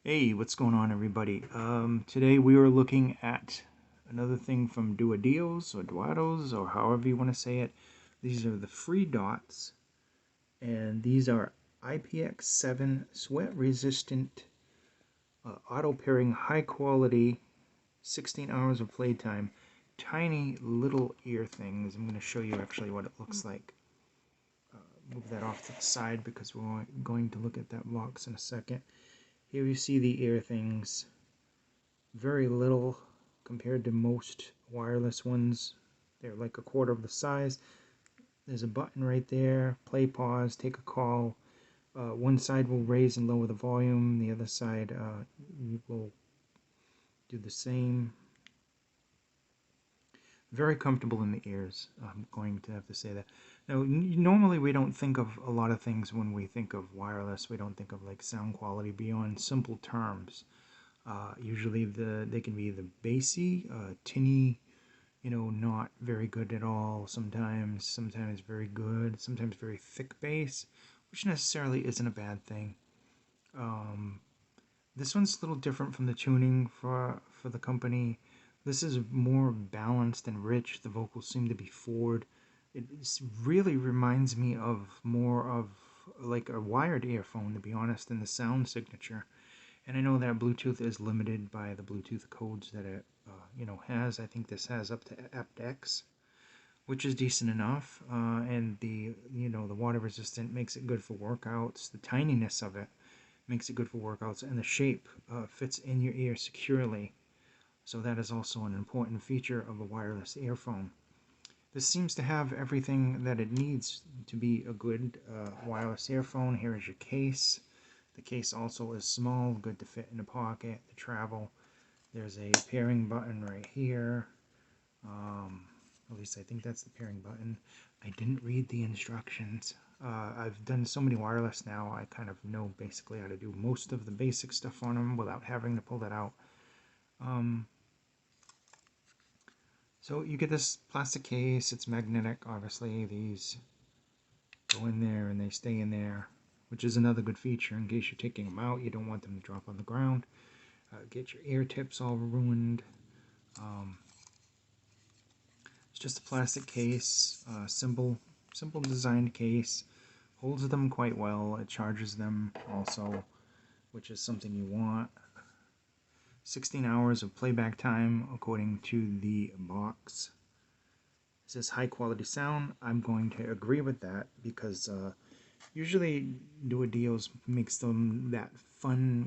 Hey, what's going on, everybody? Today we are looking at another thing from DUDIOS or DUDIOS or however you want to say it. These are the FreeDots, and these are IPX7 sweat-resistant, auto-pairing, high-quality, 16 hours of playtime, tiny little ear things. I'm going to show you actually what it looks like. Move that off to the side because we're going to look at that box in a second. Here you see the ear things. Very little compared to most wireless ones. They're like a quarter of the size. There's a button right there, play, pause, take a call. One side will raise and lower the volume, the other side will do the same. Very comfortable in the ears, I'm going to have to say that. Now, normally we don't think of a lot of things when we think of wireless. We don't think of like sound quality beyond simple terms. Usually they can be the bassy, tinny, not very good at all. Sometimes very good, sometimes very thick bass, which necessarily isn't a bad thing. Um, this one's a little different from the tuning for the company. This is more balanced and rich. The vocals seem to be forward. It really reminds me of more of like a wired earphone, to be honest, in the sound signature. And I know that Bluetooth is limited by the Bluetooth codes that it, has. I think this has up to aptX, which is decent enough. And the water resistant makes it good for workouts. The tininess of it makes it good for workouts, and the shape fits in your ear securely. So that is also an important feature of a wireless earphone. This seems to have everything that it needs to be a good wireless earphone. Here is your case. The case also is small, good to fit in a pocket, to travel. There's a pairing button right here. At least I think that's the pairing button. I didn't read the instructions. I've done so many wireless now, I kind of know basically how to do most of the basic stuff on them without having to pull that out. Um, so you get this plastic case. It's magnetic, obviously. These go in there and they stay in there, which is another good feature in case you're taking them out. You don't want them to drop on the ground. Get your ear tips all ruined. Um, it's just a plastic case, simple designed case. Holds them quite well. It charges them also, which is something you want. 16 hours of playback time according to the box. It says high quality sound. I'm going to agree with that because usually DUDIOS makes them that fun,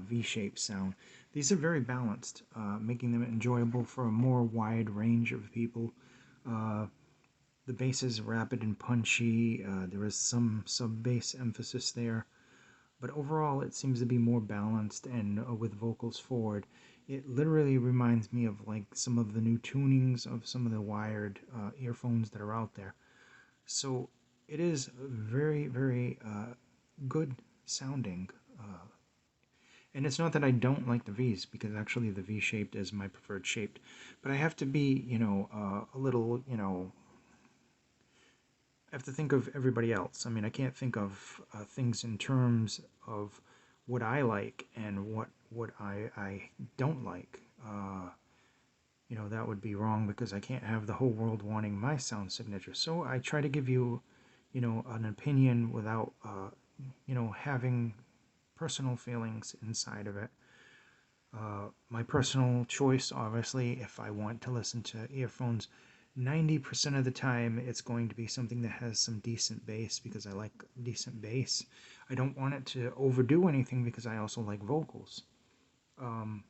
V-shaped sound. These are very balanced, making them enjoyable for a more wide range of people. Uh, the bass is rapid and punchy. There is some sub-bass emphasis there, but overall it seems to be more balanced and with vocals forward. It literally reminds me of like some of the new tunings of some of the wired earphones that are out there. So it is very, very good sounding. And it's not that I don't like the V's, because actually the V-shaped is my preferred shape. But I have to be, a little, I have to think of everybody else. I mean, I can't think of things in terms of what I like and what I don't like. That would be wrong because I can't have the whole world wanting my sound signature. So I try to give you, an opinion without, having personal feelings inside of it. My personal choice, obviously, if I want to listen to earphones, 90% of the time it's going to be something that has some decent bass because I like decent bass. I don't want it to overdo anything because I also like vocals. Um,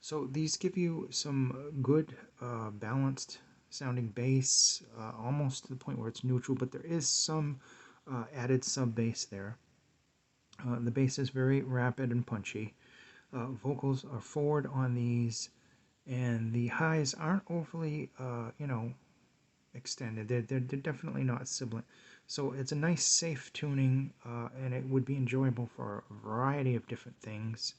so these give you some good, balanced sounding bass, almost to the point where it's neutral, but there is some added sub bass there. The bass is very rapid and punchy. Vocals are forward on these, and the highs aren't overly, extended. They're definitely not sibilant. So it's a nice, safe tuning, and it would be enjoyable for a variety of different things.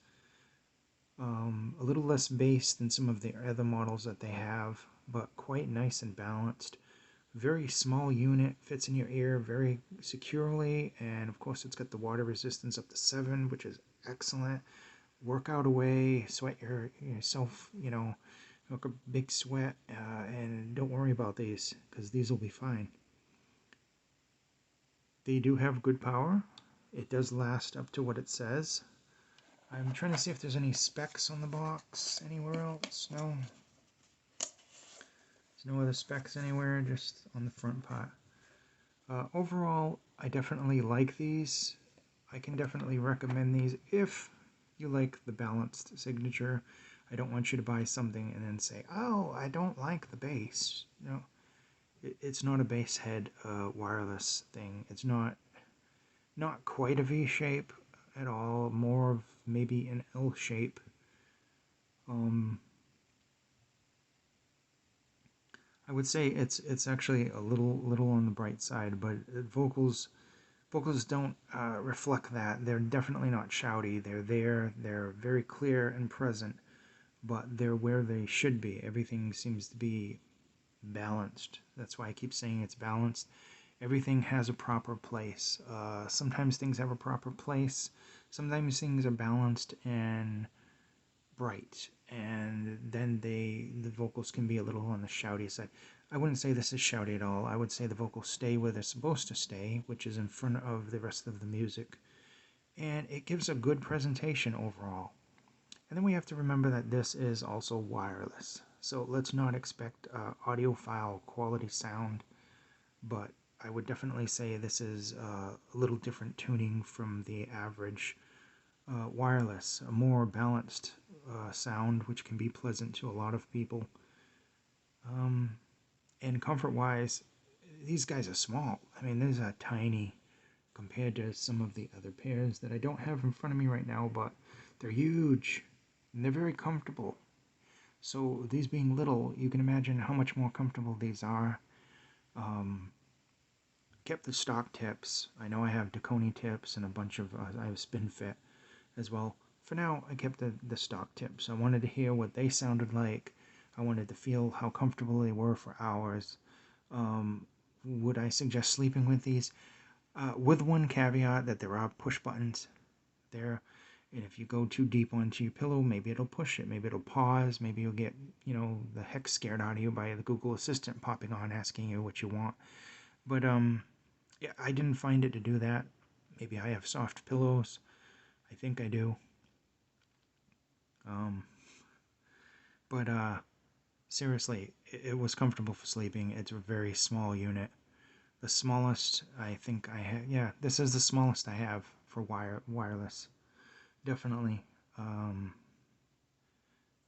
A little less bass than some of the other models that they have, but quite nice and balanced. Very small unit, fits in your ear very securely, and of course it's got the water resistance up to 7, which is excellent. work out away, sweat yourself, like a big sweat, and don't worry about these because these will be fine. They do have good power. It does last up to what it says. I'm trying to see if there's any specs on the box anywhere else. No. There's no other specs anywhere, just on the front part. Overall, I definitely like these. I can definitely recommend these if you like the balanced signature. I don't want you to buy something and then say, oh, I don't like the bass. No, it's not a bass head wireless thing. It's not quite a V shape at all, more of maybe an L shape. I would say it's actually a little on the bright side, but vocals don't reflect that. They're definitely not shouty. They're there. They're very clear and present, but they're where they should be. Everything seems to be balanced. That's why I keep saying it's balanced. Everything has a proper place. Sometimes things have a proper place. Sometimes things are balanced and bright, and then the vocals can be a little on the shouty side. I wouldn't say this is shouty at all. I would say the vocals stay where they're supposed to stay, which is in front of the rest of the music, and it gives a good presentation overall. And then we have to remember that this is also wireless, so let's not expect audiophile quality sound, but I would definitely say this is a little different tuning from the average wireless, a more balanced sound, which can be pleasant to a lot of people. And comfort-wise, these guys are small. I mean, these are tiny compared to some of the other pairs that I don't have in front of me right now, but they're huge and they're very comfortable. So these being little, you can imagine how much more comfortable these are. Kept the stock tips. I know I have Dakoni tips and a bunch of, I have SpinFit as well. For now, I kept the stock tips. I wanted to hear what they sounded like. I wanted to feel how comfortable they were for hours. Would I suggest sleeping with these? With one caveat that there are push buttons there. And if you go too deep onto your pillow, maybe it'll push it. Maybe it'll pause. Maybe you'll get, the heck scared out of you by the Google Assistant popping on asking you what you want. But, yeah, I didn't find it to do that. Maybe I have soft pillows. I think I do. Um, but seriously, it was comfortable for sleeping. It's a very small unit. The smallest I think I have, yeah, this is the smallest I have for wireless. Definitely.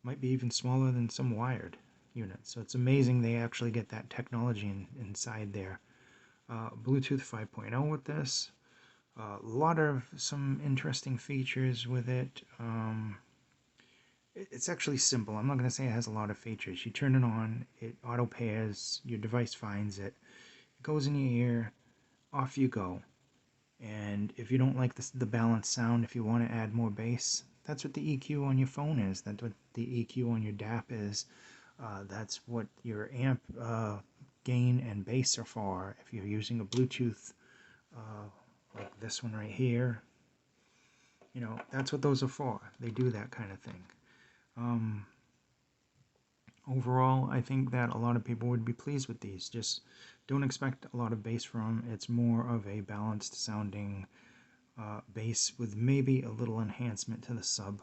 Might be even smaller than some wired units. So it's amazing they actually get that technology inside there. Bluetooth 5.0 with this. A lot of some interesting features with it. It's actually simple. I'm not going to say it has a lot of features. You turn it on, it auto pairs, your device finds it, it goes in your ear, off you go. And if you don't like the balanced sound, if you want to add more bass, that's what the EQ on your phone is. That's what the EQ on your DAP is. That's what your amp gain and bass are for. If you're using a Bluetooth like this one right here, that's what those are for. They do that kind of thing. Overall, I think that a lot of people would be pleased with these. Just don't expect a lot of bass from. It's more of a balanced sounding bass with maybe a little enhancement to the sub.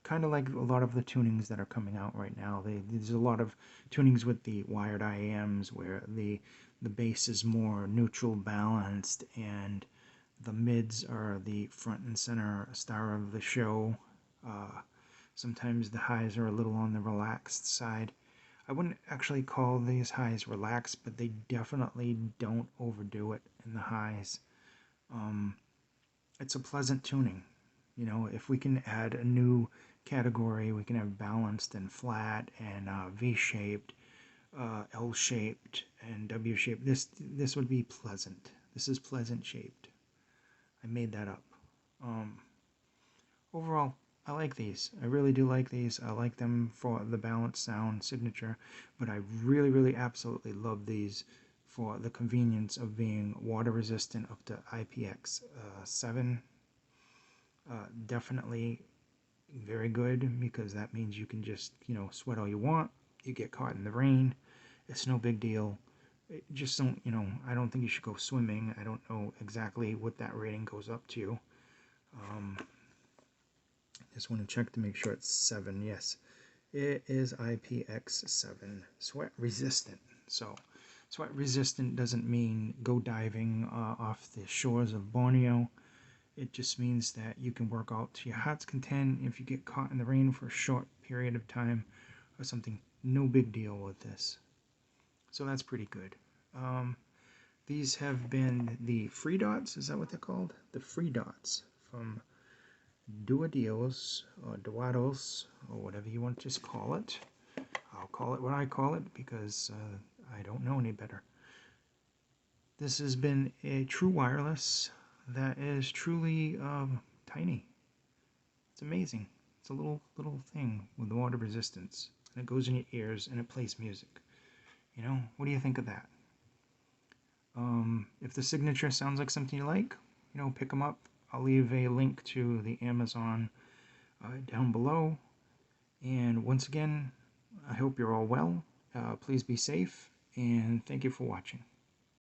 Kind of like a lot of the tunings that are coming out right now. There's a lot of tunings with the wired IAMs where the bass is more neutral balanced and the mids are the front and center star of the show. Sometimes the highs are a little on the relaxed side. I wouldn't actually call these highs relaxed, but they definitely don't overdo it in the highs. It's a pleasant tuning. If we can add a new category, we can have balanced and flat and V-shaped, L-shaped, and W-shaped. This would be pleasant. This is pleasant shaped. I made that up. Overall, I like these. I really do like these. I like them for the balanced sound signature, but I really, really absolutely love these for the convenience of being water resistant up to IPX7. Definitely very good, because that means you can just, sweat all you want. You get caught in the rain, it's no big deal. Just don't, I don't think you should go swimming. I don't know exactly what that rating goes up to. Um, just want to check to make sure it's 7. Yes, it is IPX7, sweat resistant. So, sweat resistant doesn't mean go diving off the shores of Borneo. It just means that you can work out to your heart's content if you get caught in the rain for a short period of time or something. No big deal with this. So that's pretty good. These have been the FreeDots. Is that what they're called? The FreeDots from DUDIOS or DUDIOS or whatever you want to just call it. I'll call it what I call it because I don't know any better. This has been a true wireless that is truly tiny. It's amazing. It's a little thing with water resistance, and it goes in your ears and it plays music. What do you think of that? If the signature sounds like something you like, pick them up. I'll leave a link to the Amazon down below. And once again, I hope you're all well. Please be safe, and thank you for watching.